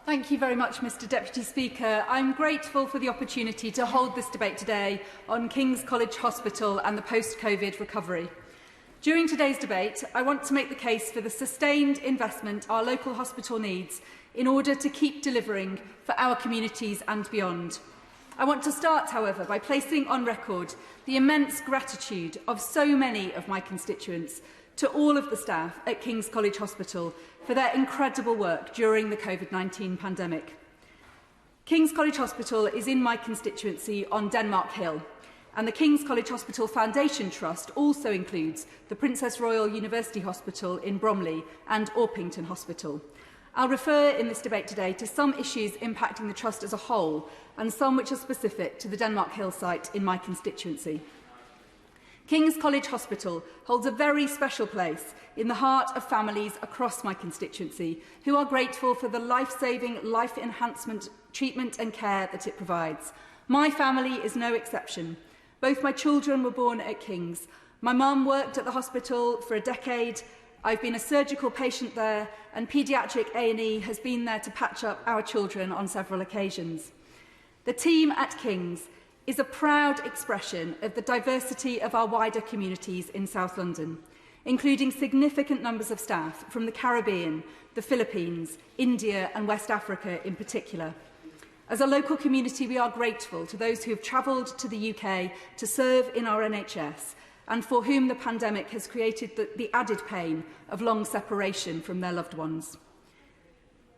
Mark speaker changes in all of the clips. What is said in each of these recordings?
Speaker 1: Thank you very much, Mr Deputy Speaker. I'm grateful for the opportunity to hold this debate today on King's College Hospital and the post-COVID recovery. During today's debate, I want to make the case for the sustained investment our local hospital needs in order to keep delivering for our communities and beyond. I want to start, however, by placing on record the immense gratitude of so many of my constituents to all of the staff at King's College Hospital for their incredible work during the COVID-19 pandemic. King's College Hospital is in my constituency on Denmark Hill, and the King's College Hospital Foundation Trust also includes the Princess Royal University Hospital in Bromley and Orpington Hospital. I'll refer in this debate today to some issues impacting the Trust as a whole and some which are specific to the Denmark Hill site in my constituency. King's College Hospital holds a very special place in the heart of families across my constituency who are grateful for the life-saving, life-enhancement treatment and care that it provides. My family is no exception. Both my children were born at King's. My mum worked at the hospital for a decade. I've been a surgical patient there, and paediatric A&E has been there to patch up our children on several occasions. The team at King's is a proud expression of the diversity of our wider communities in South London, including significant numbers of staff from the Caribbean, the Philippines, India and West Africa in particular. As a local community, we are grateful to those who have travelled to the UK to serve in our NHS and for whom the pandemic has created the added pain of long separation from their loved ones.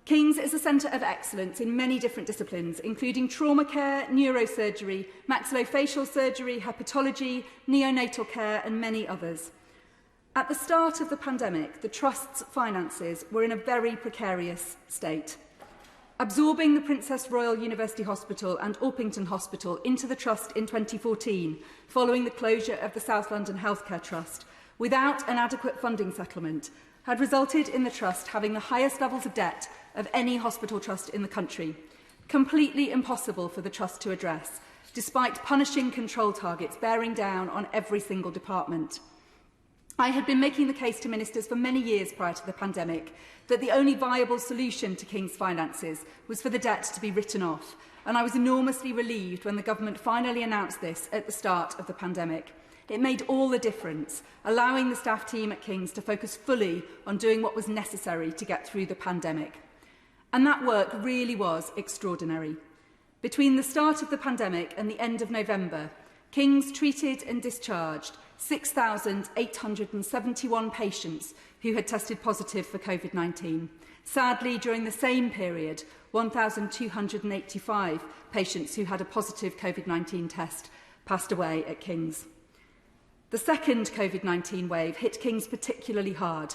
Speaker 1: King's is a centre of excellence in many different disciplines, including trauma care, neurosurgery, maxillofacial surgery, hepatology, neonatal care and many others. At the start of the pandemic, the Trust's finances were in a very precarious state. Absorbing the Princess Royal University Hospital and Orpington Hospital into the Trust in 2014, following the closure of the South London Healthcare Trust, without an adequate funding settlement, had resulted in the Trust having the highest levels of debt of any hospital trust in the country, completely impossible for the Trust to address, despite punishing control targets bearing down on every single department. I had been making the case to ministers for many years prior to the pandemic that the only viable solution to King's finances was for the debt to be written off, and I was enormously relieved when the government finally announced this at the start of the pandemic. It made all the difference, allowing the staff team at King's to focus fully on doing what was necessary to get through the pandemic. And that work really was extraordinary. Between the start of the pandemic and the end of November, King's treated and discharged 6,871 patients who had tested positive for COVID-19. Sadly, during the same period, 1,285 patients who had a positive COVID-19 test passed away at King's. The second COVID-19 wave hit King's particularly hard.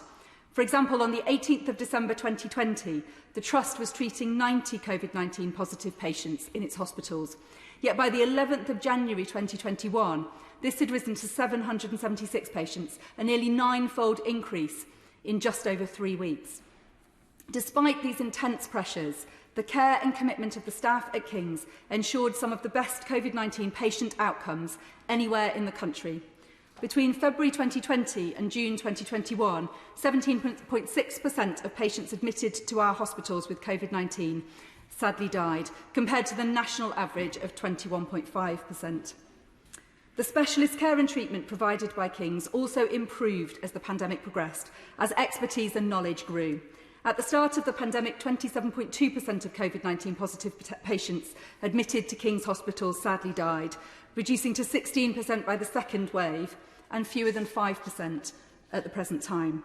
Speaker 1: For example, on the 18th of December 2020, the Trust was treating 90 COVID-19 positive patients in its hospitals. Yet by the 11th of January 2021, this had risen to 776 patients, a nearly nine-fold increase in just over 3 weeks. Despite these intense pressures, the care and commitment of the staff at King's ensured some of the best COVID-19 patient outcomes anywhere in the country. Between February 2020 and June 2021, 17.6% of patients admitted to our hospitals with COVID-19 sadly died, compared to the national average of 21.5%. The specialist care and treatment provided by King's also improved as the pandemic progressed, as expertise and knowledge grew. At the start of the pandemic, 27.2% of COVID-19 positive patients admitted to King's hospitals sadly died, reducing to 16% by the second wave and fewer than 5% at the present time.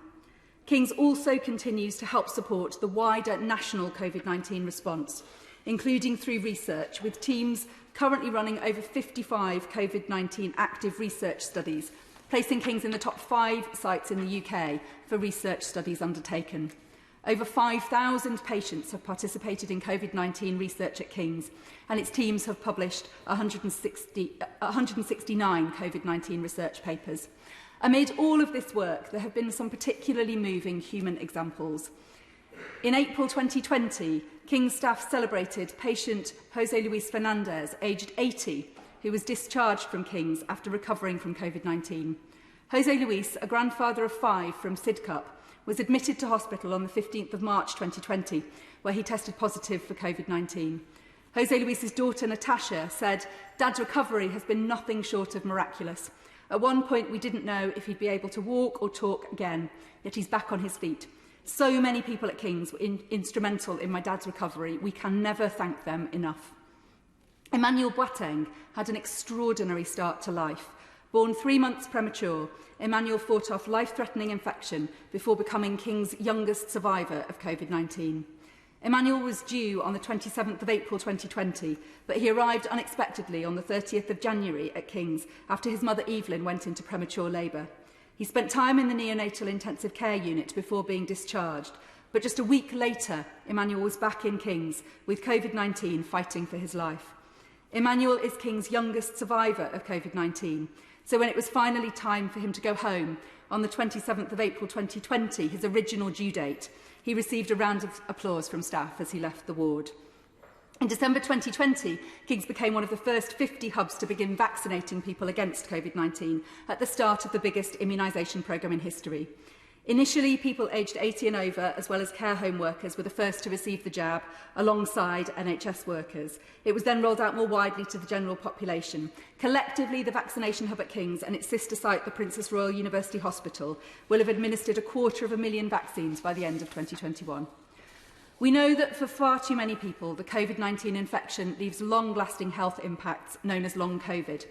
Speaker 1: King's also continues to help support the wider national COVID-19 response, including through research, with teams currently running over 55 COVID-19 active research studies, placing King's in the top 5 sites in the UK for research studies undertaken. Over 5,000 patients have participated in COVID-19 research at King's, and its teams have published 169 COVID-19 research papers. Amid all of this work, there have been some particularly moving human examples. In April 2020, King's staff celebrated patient José Luis Fernandez, aged 80, who was discharged from King's after recovering from COVID-19. José Luis, a grandfather of 5 from Sidcup, was admitted to hospital on the 15th of March 2020, where he tested positive for COVID-19. Jose Luis's daughter, Natasha, said, "Dad's recovery has been nothing short of miraculous. At one point, we didn't know if he'd be able to walk or talk again, yet he's back on his feet. So many people at King's were instrumental in my dad's recovery. We can never thank them enough." Emmanuel Boateng had an extraordinary start to life. Born 3 months premature, Emmanuel fought off life-threatening infection before becoming King's youngest survivor of COVID-19. Emmanuel was due on the 27th of April 2020, but he arrived unexpectedly on the 30th of January at King's after his mother Evelyn went into premature labour. He spent time in the neonatal intensive care unit before being discharged, but just a week later, Emmanuel was back in King's with COVID-19 fighting for his life. Emmanuel is King's youngest survivor of COVID-19, so when it was finally time for him to go home on the 27th of April 2020, his original due date, he received a round of applause from staff as he left the ward. In December 2020, King's became one of the first 50 hubs to begin vaccinating people against COVID-19 at the start of the biggest immunisation programme in history. Initially, people aged 80 and over, as well as care home workers, were the first to receive the jab, alongside NHS workers. It was then rolled out more widely to the general population. Collectively, the vaccination hub at King's and its sister site, the Princess Royal University Hospital, will have administered 250,000 vaccines by the end of 2021. We know that for far too many people, the COVID-19 infection leaves long-lasting health impacts known as long COVID.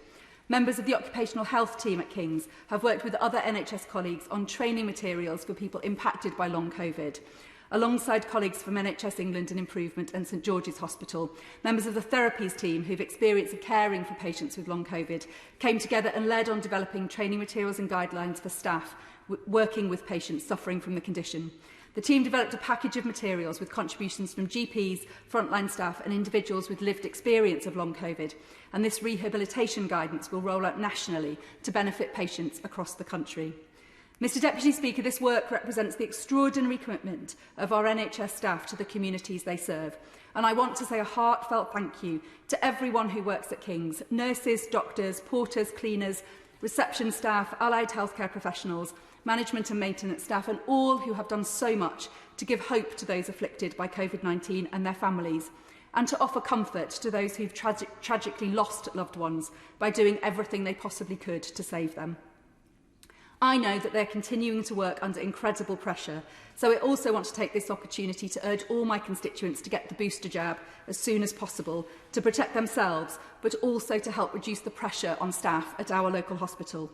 Speaker 1: Members of the occupational health team at King's have worked with other NHS colleagues on training materials for people impacted by long COVID. Alongside colleagues from NHS England and Improvement and St George's Hospital, members of the therapies team who've experience of caring for patients with long COVID came together and led on developing training materials and guidelines for staff working with patients suffering from the condition. The team developed a package of materials with contributions from GPs, frontline staff and individuals with lived experience of long COVID, and this rehabilitation guidance will roll out nationally to benefit patients across the country. Mr Deputy Speaker, this work represents the extraordinary commitment of our NHS staff to the communities they serve, and I want to say a heartfelt thank you to everyone who works at King's: nurses, doctors, porters, cleaners, reception staff, allied healthcare professionals, management and maintenance staff, and all who have done so much to give hope to those afflicted by COVID-19 and their families, and to offer comfort to those who've tragically lost loved ones by doing everything they possibly could to save them. I know that they're continuing to work under incredible pressure, so I also want to take this opportunity to urge all my constituents to get the booster jab as soon as possible to protect themselves, but also to help reduce the pressure on staff at our local hospital.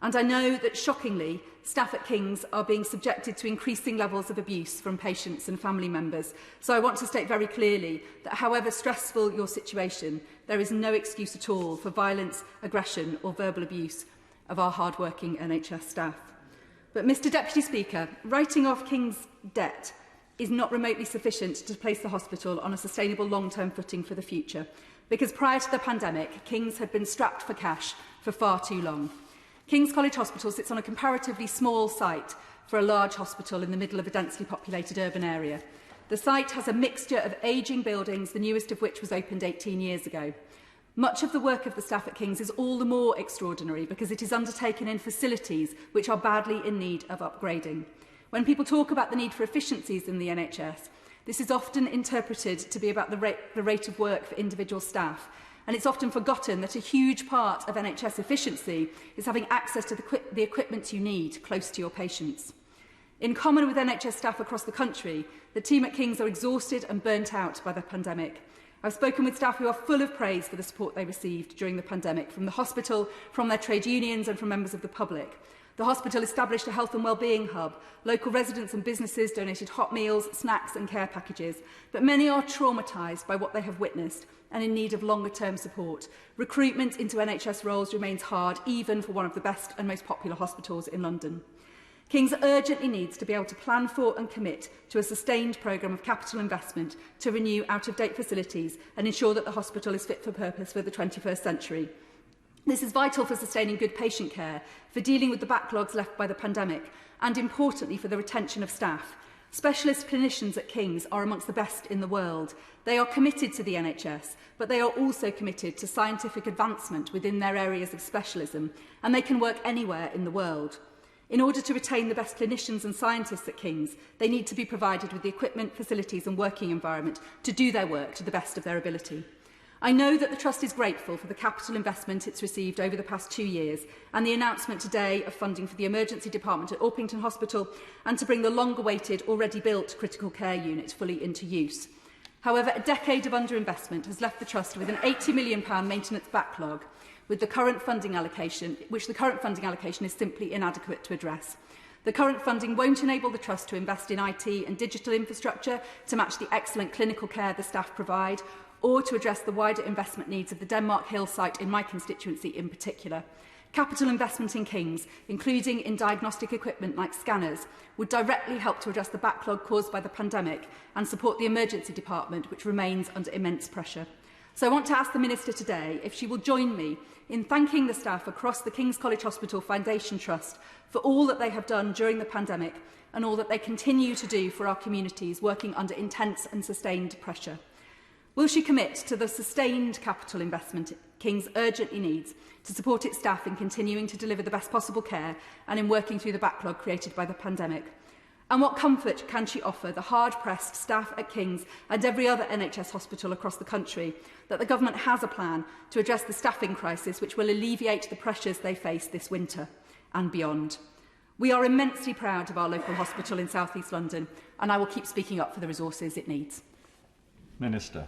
Speaker 1: And I know that, shockingly, staff at King's are being subjected to increasing levels of abuse from patients and family members. So I want to state very clearly that however stressful your situation, there is no excuse at all for violence, aggression or verbal abuse of our hard-working NHS staff. But, Mr Deputy Speaker, writing off King's debt is not remotely sufficient to place the hospital on a sustainable long-term footing for the future, because prior to the pandemic, King's had been strapped for cash for far too long. King's College Hospital sits on a comparatively small site for a large hospital in the middle of a densely populated urban area. The site has a mixture of ageing buildings, the newest of which was opened 18 years ago. Much of the work of the staff at King's is all the more extraordinary because it is undertaken in facilities which are badly in need of upgrading. When people talk about the need for efficiencies in the NHS, this is often interpreted to be about the rate of work for individual staff, and it's often forgotten that a huge part of NHS efficiency is having access to the equipment you need close to your patients. In common with NHS staff across the country, the team at King's are exhausted and burnt out by the pandemic. I've spoken with staff who are full of praise for the support they received during the pandemic, from the hospital, from their trade unions and from members of the public. The hospital established a health and wellbeing hub. Local residents and businesses donated hot meals, snacks and care packages. But many are traumatised by what they have witnessed and in need of longer-term support. Recruitment into NHS roles remains hard, even for one of the best and most popular hospitals in London. King's urgently needs to be able to plan for and commit to a sustained programme of capital investment to renew out-of-date facilities and ensure that the hospital is fit for purpose for the 21st century. This is vital for sustaining good patient care, for dealing with the backlogs left by the pandemic, and importantly for the retention of staff. Specialist clinicians at King's are amongst the best in the world. They are committed to the NHS, but they are also committed to scientific advancement within their areas of specialism, and they can work anywhere in the world. In order to retain the best clinicians and scientists at King's, they need to be provided with the equipment, facilities and working environment to do their work to the best of their ability. I know that the Trust is grateful for the capital investment it's received over the past 2 years and the announcement today of funding for the emergency department at Orpington Hospital and to bring the long-awaited, already built critical care unit fully into use. However, a decade of underinvestment has left the Trust with an £80 million maintenance backlog, with the current funding allocation, which the current funding allocation is simply inadequate to address. The current funding won't enable the Trust to invest in IT and digital infrastructure to match the excellent clinical care the staff provide, or to address the wider investment needs of the Denmark Hill site in my constituency in particular. Capital investment in King's, including in diagnostic equipment like scanners, would directly help to address the backlog caused by the pandemic and support the emergency department, which remains under immense pressure. So I want to ask the Minister today if she will join me in thanking the staff across the King's College Hospital Foundation Trust for all that they have done during the pandemic and all that they continue to do for our communities working under intense and sustained pressure. Will she commit to the sustained capital investment King's urgently needs to support its staff in continuing to deliver the best possible care and in working through the backlog created by the pandemic? And what comfort can she offer the hard-pressed staff at King's and every other NHS hospital across the country that the government has a plan to address the staffing crisis which will alleviate the pressures they face this winter and beyond? We are immensely proud of our local hospital in South East London, and I will keep speaking up for the resources it needs.
Speaker 2: Minister.